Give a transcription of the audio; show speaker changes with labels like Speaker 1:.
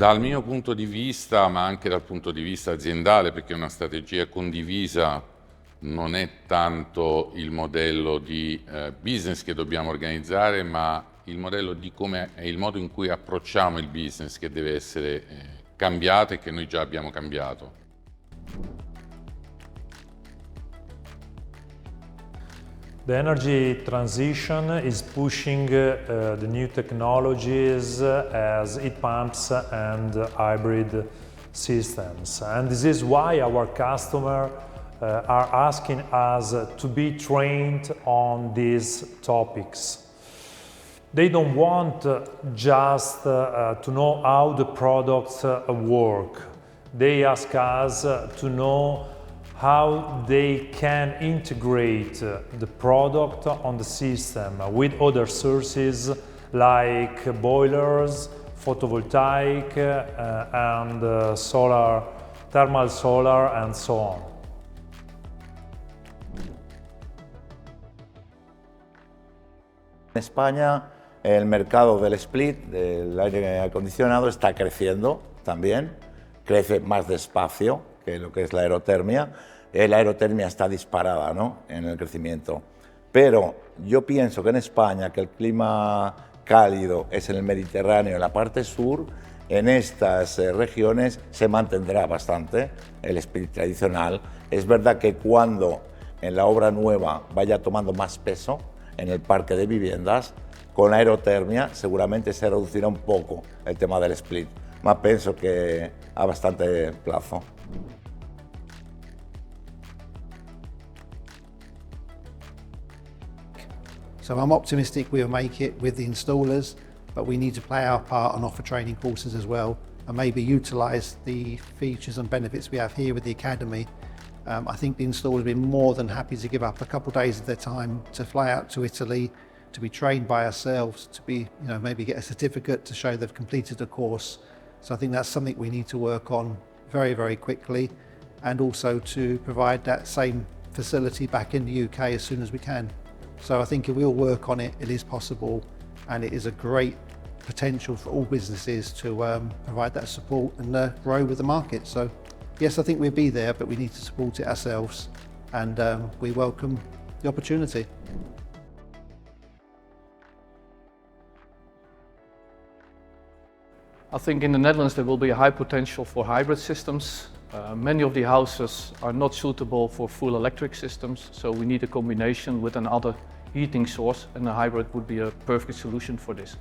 Speaker 1: Dal mio punto di vista, ma anche dal punto di vista aziendale, perché una strategia condivisa non è tanto il modello di business che dobbiamo organizzare, ma il modello di come è il modo in cui approcciamo il business che deve essere cambiato e che noi già abbiamo cambiato.
Speaker 2: The energy transition is pushing the new technologies as heat pumps and hybrid systems. And this is why our customers are asking us to be trained on these topics. They don't want just to know how the products work. They ask us to know how they can integrate the product on the system with other sources like boilers, photovoltaic and solar, thermal solar and so on.
Speaker 3: En España el mercado del split, del aire acondicionado, está creciendo también, crece más despacio que lo que es la aerotermia. La aerotermia está disparada, ¿no?, en el crecimiento. Pero yo pienso que en España, que el clima cálido es en el Mediterráneo, en la parte sur, en estas regiones se mantendrá bastante el split tradicional. Es verdad que cuando en la obra nueva vaya tomando más peso en el parque de viviendas, con la aerotermia seguramente se reducirá un poco el tema del split, ma penso que a bastante plazo.
Speaker 4: So I'm optimistic we'll make it with the installers, but we need to play our part and offer training courses as well, and maybe utilise the features and benefits we have here with the Academy. I think the installers have been more than happy to give up a couple of days of their time to fly out to Italy, to be trained by ourselves, to be, maybe get a certificate to show they've completed a course. So I think that's something we need to work on very, very quickly, and also to provide that same facility back in the UK as soon as we can. So I think if we all work on it, it is possible, and it is a great potential for all businesses to provide that support and grow with the market. So yes, I think we'll be there, but we need to support it ourselves, and we welcome the opportunity.
Speaker 5: I think in the Netherlands there will be a high potential for hybrid systems. Many of the houses are not suitable for full electric systems, so we need a combination with another heating source, and a hybrid would be a perfect solution for this.